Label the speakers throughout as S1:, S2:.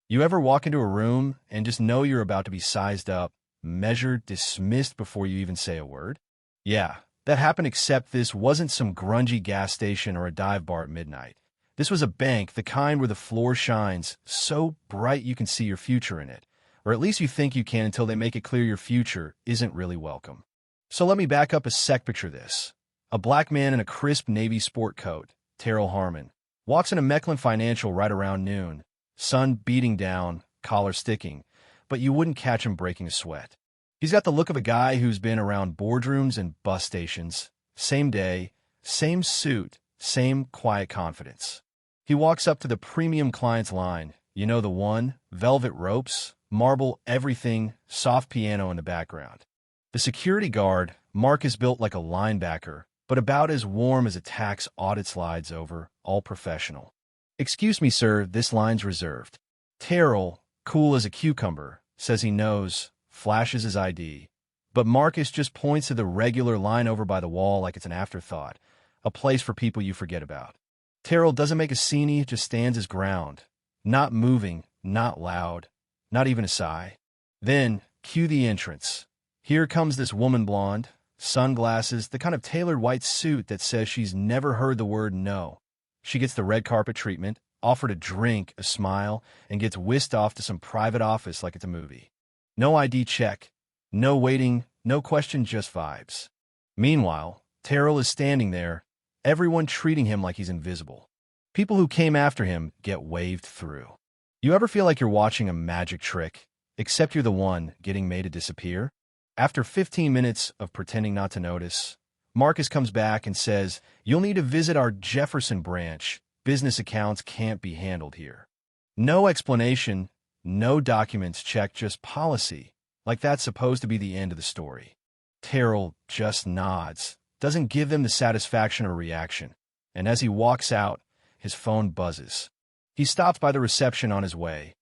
S1: You ever walk into a room and just know you're about to be sized up, measured, dismissed before you even say a word? Yeah, that happened, except this wasn't some grungy gas station or a dive bar at midnight. This was a bank, the kind where the floor shines so bright you can see your future in it. Or at least you think you can until they make it clear your future isn't really welcome. So let me back up a sec. Picture this. A black man in a crisp navy sport coat, Terrell Harmon, walks into Mechlin Financial right around noon. Sun beating down, collar sticking, but you wouldn't catch him breaking a sweat. He's got the look of a guy who's been around boardrooms and bus stations. Same day, same suit, same quiet confidence. He walks up to the premium client's line. You know the one, velvet ropes, marble everything, soft piano in the background. The security guard, Mark, is built like a linebacker, but about as warm as a tax audit slides over, all professional. "Excuse me, sir, this line's reserved." Terrell, cool as a cucumber, says he knows, flashes his ID. But Marcus just points to the regular line over by the wall like it's an afterthought, a place for people you forget about. Terrell doesn't make a scene, he just stands his ground. Not moving, not loud, not even a sigh. Then, cue the entrance. Here comes this woman, blonde, sunglasses, the kind of tailored white suit that says she's never heard the word no. She gets the red carpet treatment, offered a drink, a smile, and gets whisked off to some private office like it's a movie. No ID check, no waiting, no question, just vibes. Meanwhile, Terrell is standing there, everyone treating him like he's invisible. People who came after him get waved through. You ever feel like you're watching a magic trick, except you're the one getting made to disappear? After 15 minutes of pretending not to notice, Marcus comes back and says, "You'll need to visit our Jefferson branch. Business accounts can't be handled here." No explanation, no documents checked, just policy. Like that's supposed to be the end of the story. Terrell just nods, doesn't give them the satisfaction or reaction. And as he walks out, his phone buzzes. He stops by the reception on his way,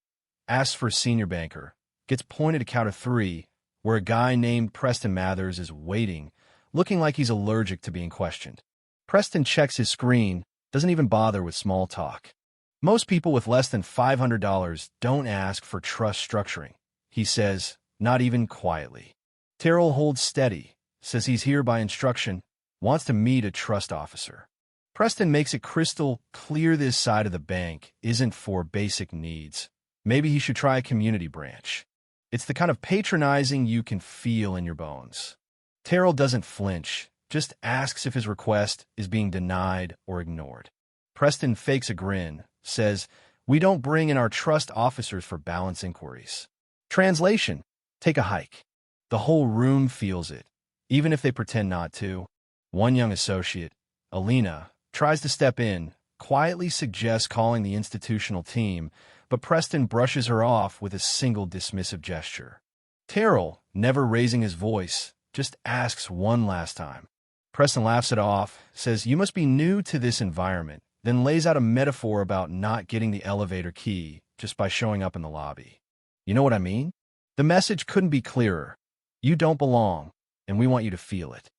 S1: asks for a senior banker, gets pointed to counter 3, where a guy named Preston Mathers is waiting, looking like he's allergic to being questioned. Preston checks his screen, doesn't even bother with small talk. Most people with less than $500 don't ask for trust structuring, he says, not even quietly. Terrell holds steady, says he's here by instruction, wants to meet a trust officer. Preston makes it crystal clear this side of the bank isn't for basic needs. Maybe he should try a community branch. It's the kind of patronizing you can feel in your bones. Terrell doesn't flinch, just asks if his request is being denied or ignored. Preston fakes a grin, says, "We don't bring in our trust officers for balance inquiries." Translation: take a hike. The whole room feels it, even if they pretend not to. One young associate, Alina, tries to step in, quietly suggests calling the institutional team, but Preston brushes her off with a single dismissive gesture. Terrell, never raising his voice, just asks one last time. Preston laughs it off, says, "You must be new to this environment," then lays out a metaphor about not getting the elevator key just by showing up in the lobby. You know what I mean? The message couldn't be clearer. You don't belong, and we want you to feel it.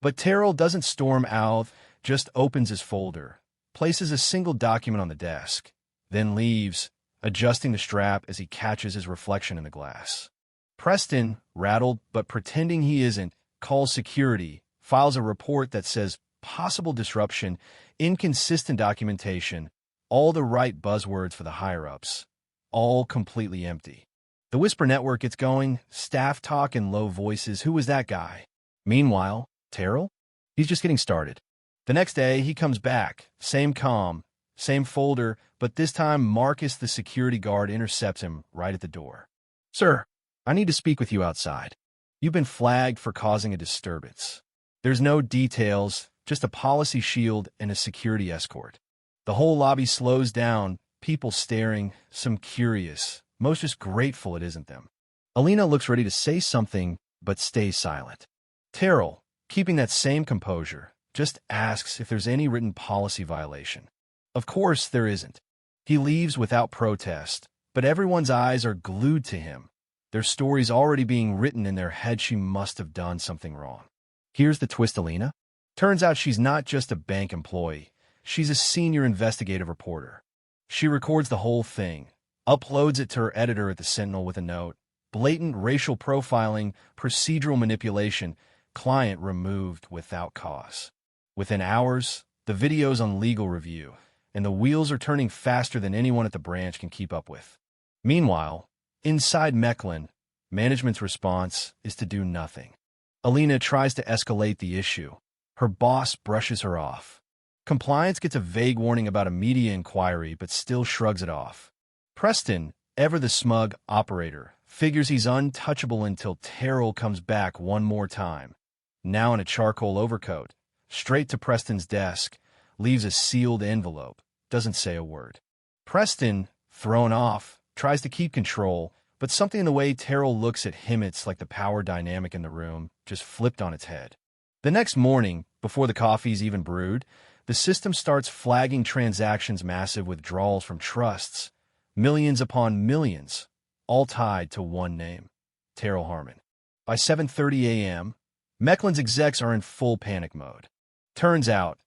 S1: But Terrell doesn't storm out, just opens his folder, places a single document on the desk, then leaves, adjusting the strap as he catches his reflection in the glass. Preston, rattled but pretending he isn't, calls security, files a report that says possible disruption, inconsistent documentation, all the right buzzwords for the higher-ups, all completely empty. The whisper network gets going, staff talk in low voices. Who was that guy? Meanwhile, Terrell? He's just getting started. The next day, he comes back, same calm, same folder, but this time Marcus, the security guard, intercepts him right at the door. "Sir, I need to speak with you outside. You've been flagged for causing a disturbance." There's no details, just a policy shield and a security escort. The whole lobby slows down, people staring, some curious, most just grateful it isn't them. Alina looks ready to say something, but stays silent. Terrell, keeping that same composure, just asks if there's any written policy violation. Of course there isn't. He leaves without protest, but everyone's eyes are glued to him. Their story's already being written in their head. She must have done something wrong. Here's the twist, Alina. Turns out she's not just a bank employee. She's a senior investigative reporter. She records the whole thing, uploads it to her editor at the Sentinel with a note. Blatant racial profiling, procedural manipulation, client removed without cause. Within hours, the video's on legal review, and the wheels are turning faster than anyone at the branch can keep up with. Meanwhile, inside Mechlin, management's response is to do nothing. Alina tries to escalate the issue. Her boss brushes her off. Compliance gets a vague warning about a media inquiry, but still shrugs it off. Preston, ever the smug operator, figures he's untouchable until Terrell comes back one more time. Now in a charcoal overcoat, straight to Preston's desk, leaves a sealed envelope, doesn't say a word. Preston, thrown off, tries to keep control, but something in the way Terrell looks at him, it's like the power dynamic in the room just flipped on its head. The next morning, before the coffee's even brewed, the system starts flagging transactions, massive withdrawals from trusts, millions upon millions, all tied to one name, Terrell Harmon. By 7:30 a.m., Mechlin's execs are in full panic mode. Turns out,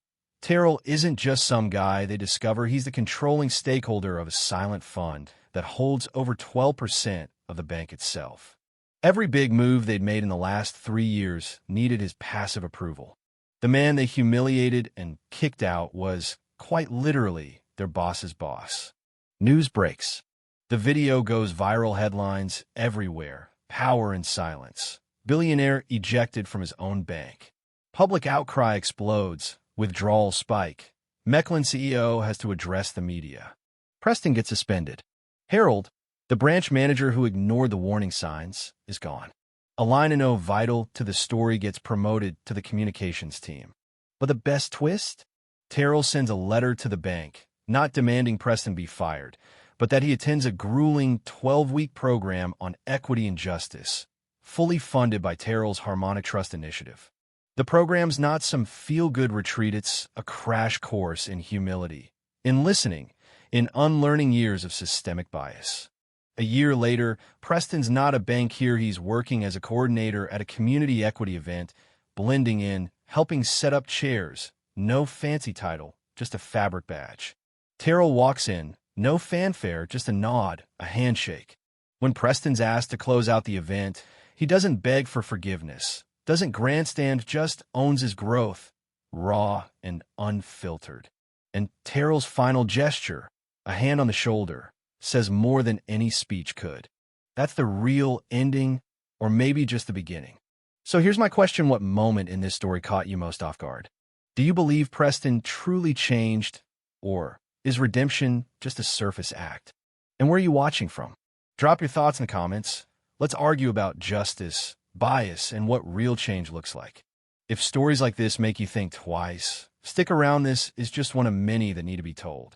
S1: Terrell isn't just some guy. They discover he's the controlling stakeholder of a silent fund that holds over 12% of the bank itself. Every big move they'd made in the last 3 years needed his passive approval. The man they humiliated and kicked out was, quite literally, their boss's boss. News breaks. The video goes viral, headlines everywhere. Power in silence. Billionaire ejected from his own bank. Public outcry explodes. Withdrawals spike. Mechlin CEO has to address the media. Preston gets suspended. Harold, the branch manager who ignored the warning signs, is gone. A line in O vital to the story gets promoted to the communications team. But the best twist? Terrell sends a letter to the bank, not demanding Preston be fired, but that he attends a grueling 12-week program on equity and justice, fully funded by Terrell's Harmonic Trust Initiative. The program's not some feel-good retreat, it's a crash course in humility, in listening, in unlearning years of systemic bias. A year later, Preston's not a bankier, he's working as a coordinator at a community equity event, blending in, helping set up chairs, no fancy title, just a fabric badge. Terrell walks in, no fanfare, just a nod, a handshake. When Preston's asked to close out the event, he doesn't beg for forgiveness, doesn't grandstand, just owns his growth, raw and unfiltered. And Terrell's final gesture, a hand on the shoulder, says more than any speech could. That's the real ending, or maybe just the beginning. So here's my question: what moment in this story caught you most off guard? Do you believe Preston truly changed, or is redemption just a surface act? And where are you watching from? Drop your thoughts in the comments. Let's argue about justice, bias, and what real change looks like. If stories like this make you think twice, stick around. This is just one of many that need to be told.